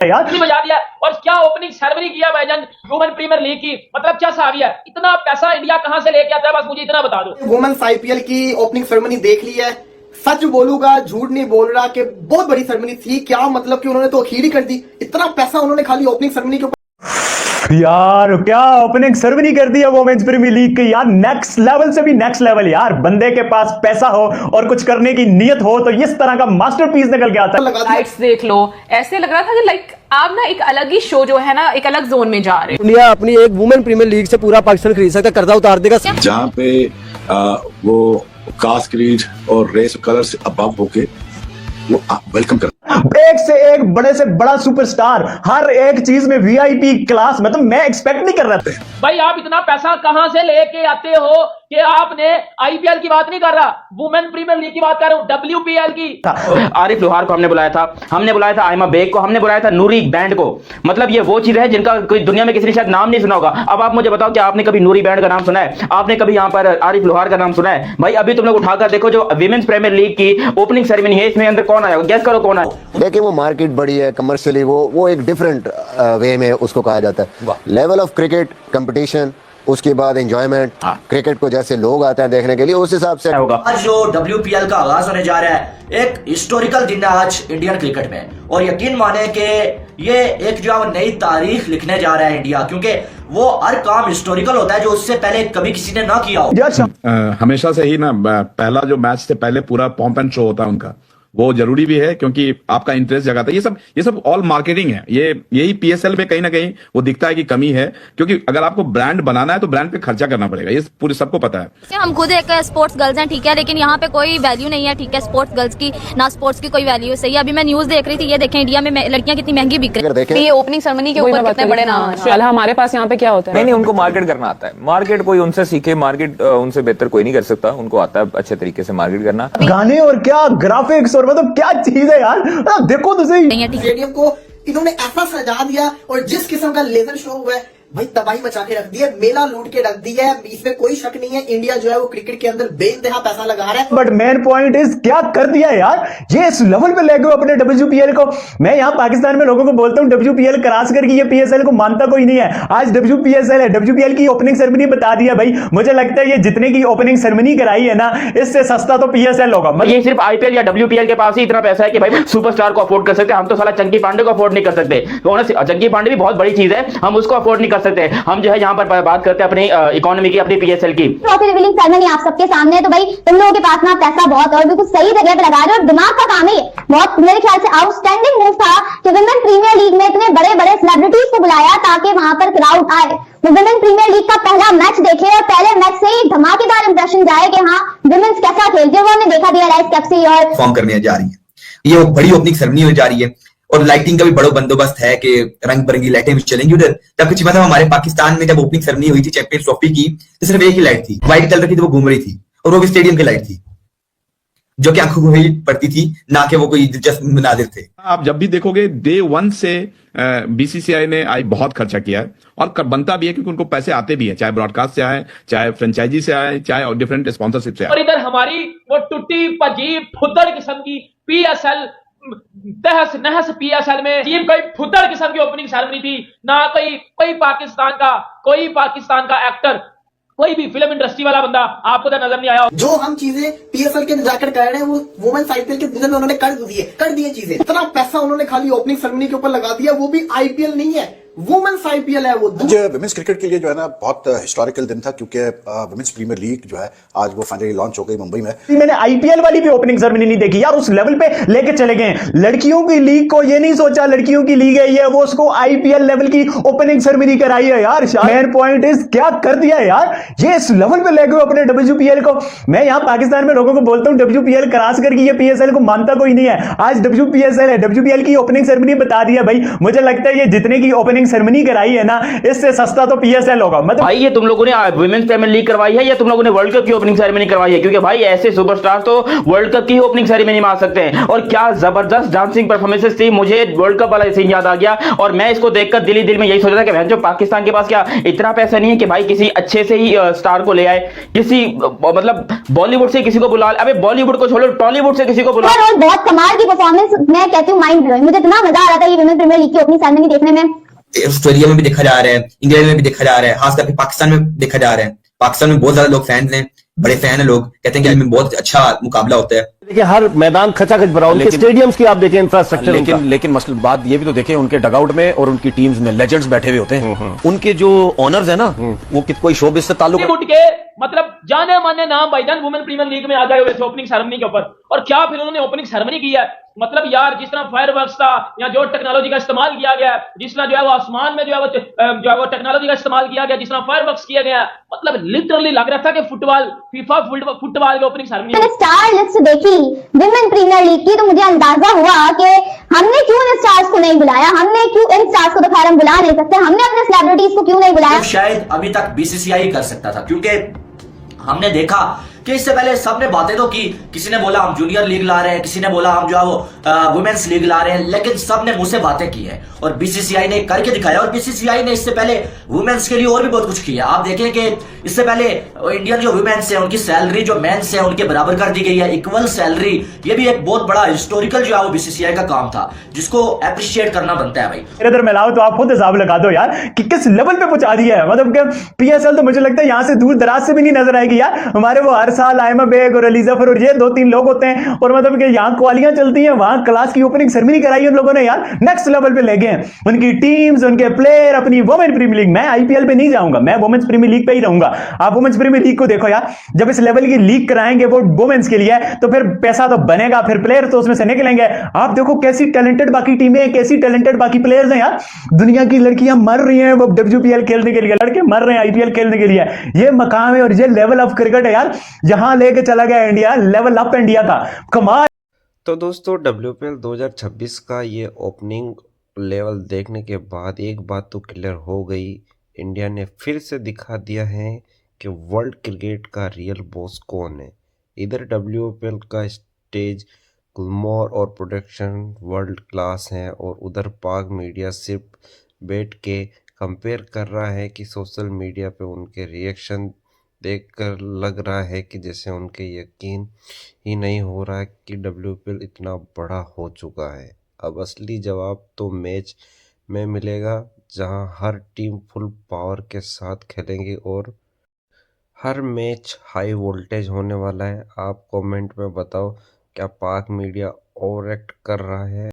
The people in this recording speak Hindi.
यार कितनी बजा दिया और क्या ओपनिंग सेरेमनी किया भाईजान वुमेन प्रीमियर लीग की, मतलब क्या सावी है, इतना पैसा इंडिया कहां से लेके आता है, बस मुझे इतना बता दो। वुमेन्स आईपीएल की ओपनिंग सेरेमनी देख ली है, सच बोलूंगा झूठ नहीं बोल रहा कि बहुत बड़ी सेरेमनी थी। क्या मतलब कि उन्होंने तो अखीर ही कर दी, इतना पैसा उन्होंने खाली ओपनिंग सेरेमनी के ऊपर यार क्या ओपनिंग सेरेमनी कर दी है वुमेन्स प्रीमियर लीग की यार, नेक्स्ट लेवल से भी नेक्स्ट लेवल यार। बंदे के पास पैसा हो और कुछ करने की नीयत हो तो इस तरह का मास्टरपीस निकल के आता है। लाइट्स देख लो, ऐसे लग रहा था कि लाइक आप ना एक अलग ही शो जो है ना, एक अलग जोन में जा रहे हो। इंडिया अपनी एक वुमेन प्रीमियर लीग से पूरा पाकिस्तान खरीद सकता है, कर्जा उतार देगा। जहाँ पे वो कास्ट क्रीड और रेस कलर से अबव होके वो वेलकम कर एक से एक बड़े से बड़ा सुपरस्टार, हर एक चीज में वीआईपी क्लास, मतलब मैं एक्सपेक्ट नहीं कर रहा था। भाई आप इतना पैसा कहां से लेके आते हो कि आपने आईपीएल की बात नहीं कर रहा, वुमेन प्रीमियर लीग की बात कर रहा हूं, डब्ल्यूपीएल की। आरिफ लोहार को हमने बुलाया था आयमा बेग को हमने बुलाया था, नूरी बैंड को। मतलब ये वो चीज है जिनका कोई दुनिया में किसी ने शायद नाम नहीं सुना होगा। अब आप मुझे बताओ कि आपने कभी नूरी बैंड का नाम सुना है? आपने कभी यहाँ पर आरिफ लोहार का नाम सुना है? भाई अभी तुम लोग उठाकर देखो जो विमेन्स प्रीमियर लीग की ओपनिंग सेरेमनी है, इसमें अंदर कौन आया, गेस करो कौन आया। देखिए वो मार्केट बड़ी है, कमर्शियली वो एक डिफरेंट वे में उसको कहा जाता है। लेवल ऑफ क्रिकेट कंपटीशन, उसके बाद एंजॉयमेंट, क्रिकेट को जैसे लोग आते हैं देखने के लिए, उस हिसाब से होगा। आज जो डब्ल्यूपीएल का आगाज होने जा रहा है, एक हिस्टोरिकल दिन है आज इंडियन क्रिकेट में, और यकीन माने कि ये एक जो नई तारीख लिखने जा रहा है इंडिया, क्योंकि वो हर काम हिस्टोरिकल होता है जो उससे पहले कभी किसी ने ना किया हो। हमेशा से ही ना पहला जो मैच से पहले पूरा पॉम्प एंड शो होता है उनका, वो जरूरी भी है क्योंकि आपका इंटरेस्ट जगाता है। ये सब ऑल मार्केटिंग है। यही पीएसएल में कहीं ना कहीं वो दिखता है कि कमी है, क्योंकि अगर आपको ब्रांड बनाना है तो ब्रांड पे खर्चा करना पड़ेगा, ये पूरे सबको पता है। हम खुद एक स्पोर्ट्स गर्ल्स हैं, ठीक है, लेकिन यहाँ पे कोई वैल्यू नहीं है, ठीक है, स्पोर्ट्स गर्ल्स की ना स्पोर्ट्स की कोई वैल्यू सही है। अभी मैं न्यूज देख रही थी, ये देखें इंडिया में लड़कियां कितनी महंगी बिक रही है। ये ओपनिंग सेरेमनी के ऊपर कितने बड़े नाम हैं। हमारे पास यहाँ पे क्या होता है? नहीं, उनको मार्केट करना आता है। मार्केट कोई उनसे सीखे, मार्केट उनसे बेहतर कोई नहीं कर सकता, उनको आता है अच्छे तरीके से मार्केट करना। गाने और क्या ग्राफिक्स और मतलब क्या चीज है यार, देखो तो सही। स्टेडियम को इन्होंने ऐसा सजा दिया और जिस किस्म का लेजर शो हुआ है भाई, तबाही मचा के रख दी है, मेला लूट के रख दी है, इसमें कोई शक नहीं है। इंडिया जो है वो क्रिकेट के अंदर बेइंतहा पैसा लगा रहा है। बट मेन पॉइंट इज क्या कर दिया यार, ये इस लेवल पे ले गए अपने डब्ल्यूपीएल को। मैं यहाँ पाकिस्तान में लोगों को बोलता हूँ डब्ल्यूपीएल क्रॉस करके ये पीएसएल को मानता कोई नहीं है। आज डब्ल्यूपीएसएल है, डब्ल्यूपीएल की ओपनिंग सेरेमनी बता दिया भाई। मुझे लगता है ये जितने की ओपनिंग सेरेमनी कराई है ना, इससे सस्ता तो पीएसएल होगा। ये सिर्फ आईपीएल या डब्ल्यूपीएल के पास ही इतना पैसा है कि भाई सुपरस्टार को अफोर्ड कर सकते, हम तो साला चंकी पांडे को अफोर्ड नहीं कर सकते। चंकी पांडे भी बहुत बड़ी चीज है, हम उसको अफोर्ड नहीं कर सकते। हम जो है यहाँ पर बात करते हैं अपनी इकोनॉमी की, अपनी पीएसएल की। ट्रॉफी रिवीलिंग सेरेमनी आप सबके सामने है, तो भाई तुम लोगों के पास ना पैसा बहुत और बिल्कुल सही जगह पे लगा रहे हो, और दिमाग का काम है ये। बहुत मेरे ख्याल से आउटस्टैंडिंग मूव था कि विमेन प्रीमियर लीग में इतने बड़े बड़े सेलिब्रिटीज को बुलाया ताकि वहां पर क्राउड आए, विमेन प्रीमियर लीग का पहला मैच देखे और पहले मैच से ही धमाकेदार इंप्रेशन जाए कि हाँ विमेन्स कैसा खेलती है, वो हमने देखा दिया लाइव कैप्सी और फॉर्म करने जा रही है। ये बड़ी ओपनिंग सेरेमनी हो जा रही है और लाइटिंग का भी बड़ा बंदोबस्त है कि रंग बिरंगी लाइटें भी चलेंगी उधर। तब कुछ मतलब हमारे पाकिस्तान में जब ओपनिंग सेरेमनी हुई थी चैंपियंस ट्रॉफी की, तो सिर्फ एक ही लाइट थी, व्हाइट कलर की, तो वो घूम रही थी, और वो भी स्टेडियम की लाइट थी जो कि आंखों को ही पड़ती थी, ना कि वो कोई दिलचस्प मनाजिर थे। आप जब भी देखोगे डे 1 से बीसीसीआई ने बहुत खर्चा किया है, और बनता भी है क्योंकि उनको पैसे आते भी है, चाहे ब्रॉडकास्ट से आए, चाहे फ्रेंचाइजी से आए, चाहे डिफरेंट स्पॉन्सरशिप से आए। और इधर हमारी वो टूटी पजी फुद्दड़ किस्म की पीएसएल तहस नहस पीएसएल में ये कोई फुद्दड़ किस्म की ओपनिंग सेरेमनी थी ना। कोई पाकिस्तान का एक्टर, कोई भी फिल्म इंडस्ट्री वाला बंदा आपको तो नजर नहीं आया। जो हम चीजें पीएसएल के जाकर कर रहे हैं वो वुमेन्स आईपीएल के दिन में उन्होंने कर दिए चीजें। इतना पैसा उन्होंने खाली ओपनिंग सेरेमनी के ऊपर लगा दिया, वो भी आईपीएल नहीं है, वुमेन्स आईपीएल है वो। विमेंस क्रिकेट के लिए जो है ना बहुत हिस्टोरिकल दिन था, क्योंकि विमेंस प्रीमियर लीग जो है आज वो फाइनली लॉन्च हो गई मुंबई में। मैंने आईपीएल वाली भी ओपनिंग सेरेमनी नहीं देखी यार, उस लेवल पे लेके चले गए। लड़कियों की लीग को ये नहीं सोचा लड़कियों की लीग है ये, वो उसको आईपीएल लेवल की ओपनिंग सेरेमनी कराई है यार। मेन पॉइंट इज क्या कर दिया यार, ये इस लेवल पे ले गए अपने डब्ल्यूपीएल को। मैं यहाँ पाकिस्तान में लोगों को बोलता हूँ डब्ल्यूपीएल क्रॉस करके ये पीएसएल को मानता कोई नहीं है। आज डब्ल्यूपीएसएल है, डब्ल्यूपीएल की ओपनिंग सेरेमनी बता दिया भाई। मुझे लगता है ये जितने की ओपनिंग ओपनिंग सेरेमनी कराई है ना, इससे सस्ता तो पीएसएल होगा। मतलब भाई ये तुम लोगों ने वुमेन्स प्रीमियर लीग करवाई है या तुम लोगों ने वर्ल्ड कप की ओपनिंग सेरेमनी करवाई है? क्योंकि भाई ऐसे सुपरस्टार तो वर्ल्ड कप की ओपनिंग सेरेमनी में आ सकते हैं। और क्या जबरदस्त डांसिंग परफॉर्मेंसेस थी, मुझे वर्ल्ड कप वाला सीन याद आ गया। और मैं इसको देखकर दिल में यही सोचा था कि जो पाकिस्तान के पास क्या इतना पैसा नहीं है कि भाई किसी अच्छे से ही स्टार को ले आए, किसी मतलब बॉलीवुड से किसी को बुला, अबे बॉलीवुड को छोड़ो टॉलीवुड से किसी को बुला। और बहुत कमाल की परफॉर्मेंस, मैं कहती हूँ माइंड ब्लोइंग। मुझे इतना मजा आ रहा था ये विमेन प्रीमियर लीग की ओपनिंग सेरेमनी देखने में। ऑस्ट्रेलिया में भी देखा जा रहा है, इंग्लैंड में भी देखा जा रहा है, खास करके पाकिस्तान में देखा जा रहा है। पाकिस्तान में बहुत ज्यादा लोग फैंस हैं, बड़े फैन है लोग, कहते हैं कि इनमें बहुत अच्छा मुकाबला होता है। देखिए हर मैदान खचाखच भरा, उनके स्टेडियम्स की आप देखें इंफ्रास्ट्रक्चर। लेकिन मसला बात ये भी तो देखें, उनके डगआउट में और उनकी टीम्स में लेजेंड्स बैठे हुए होते हैं। उनके जो ऑनर्स है ना, वो कोई शोबिस से ताल्लुक बॉलीवुड के मतलब जाने माने नाम भाईजान वुमेन प्रीमियर लीग में आ गए हुए थे ओपनिंग सेरेमनी के ऊपर। और क्या फिर उन्होंने ओपनिंग सेरेमनी की है, मतलब यार जिस तरह फायरवर्क्स था या जो टेक्नोलॉजी का इस्तेमाल किया गया, जिस तरह जो है वो आसमान में जो है वो टेक्नोलॉजी का इस्तेमाल किया गया, जिस तरह फायरवर्क्स किया गया, मतलब लिटरली लग रहा था कि फुटबॉल फीफा फुटबॉल की ओपनिंग सेरेमनी। मैंने स्टार लिस्ट देखी विमेन प्रीमियर लीग की, तो मुझे अंदाजा हुआ कि हमने क्यों इन स्टार्स को नहीं बुलाया, हमने क्यों इन स्टार्स को तो खैर हम बुला नहीं सकते, हमने अपने सेलिब्रिटीज को क्यों नहीं बुलाया। शायद अभी तक बीसीसीआई कर सकता था, क्योंकि हमने देखा कि इससे पहले सबने बातें तो की, किसी ने बोला हम जूनियर लीग ला रहे हैं, किसी ने बोला हम जो है वो वुमेन्स लीग ला रहे हैं, लेकिन सबने मुंह से बातें की है और बीसीसीआई ने करके दिखाया। और बीसीसीआई ने इससे पहले वुमेन्स के लिए और भी बहुत कुछ किया। आप देखें कि इससे पहले इंडियन जो वुमेन्स है उनकी सैलरी जो मेंस है उनके बराबर कर दी गई है, इक्वल सैलरी। ये भी एक बहुत बड़ा हिस्टोरिकल जो है वो बीसीसीआई का काम था, जिसको अप्रिशिएट करना बनता है। भाई इधर मैं लाऊं तो आप खुद हिसाब लगा दो यार कि किस लेवल पे पहुंचा दिया है। मतलब पीएसएल तो मुझे लगता है यहां से दूर दराज से भी नहीं नजर आएगी यार। हमारे वो हर साल आयमा बेग और अली जफर और ये 2-3 लोग होते हैं, और मतलब कि यहाँ क्वालियां चलती हैं, वहां क्लास की ओपनिंग सेरेमनी कराई उन लोगों ने यार, नेक्स्ट लेवल पे ले गए हैं उनकी टीम्स, उनके प्लेयर, अपनी वुमेन प्रीमियर लीग। मैं आईपीएल पे नहीं जाऊंगा, मैं वुमेन्स प्रीमियर लीग पे ही रहूंगा। आप वुमेन्स प्रीमियर लीग को देखो यार, जब इस लेवल की लीग कराएंगे वो वुमेन्स के लिए, तो फिर पैसा तो बनेगा, फिर प्लेयर तो उसमें से निकलेंगे। आप देखो कैसी टैलेंटेड बाकी टीमें, कैसी टैलेंटेड बाकी प्लेयर्स हैं यार। दुनिया की लड़कियां मर रही हैं वो WPL खेलने के लिए, लड़के मर रहे हैं आईपीएल खेलने के लिए। ये मकाम है और ये लेवल ऑफ क्रिकेट है यार, जहां लेके चला गया इंडिया, लेवल अप इंडिया का, कमाल। तो दोस्तों WPL 2026 का ये ओपनिंग लेवल देखने के बाद एक बात तो क्लियर हो गई, इंडिया ने फिर से दिखा दिया है कि वर्ल्ड क्रिकेट का रियल बॉस कौन है। इधर WPL का स्टेज, ग्लैमर और प्रोडक्शन वर्ल्ड क्लास है, और उधर पाक मीडिया सिर्फ बैठ के कंपेयर कर रहा है कि सोशल मीडिया पे उनके रिएक्शन देखकर लग रहा है कि जैसे उनके यकीन ही नहीं हो रहा कि WPL इतना बड़ा हो चुका है। अब असली जवाब तो मैच में मिलेगा, जहां हर टीम फुल पावर के साथ खेलेंगे और हर मैच हाई वोल्टेज होने वाला है। आप कमेंट में बताओ, क्या पाक मीडिया ओवर एक्ट कर रहा है?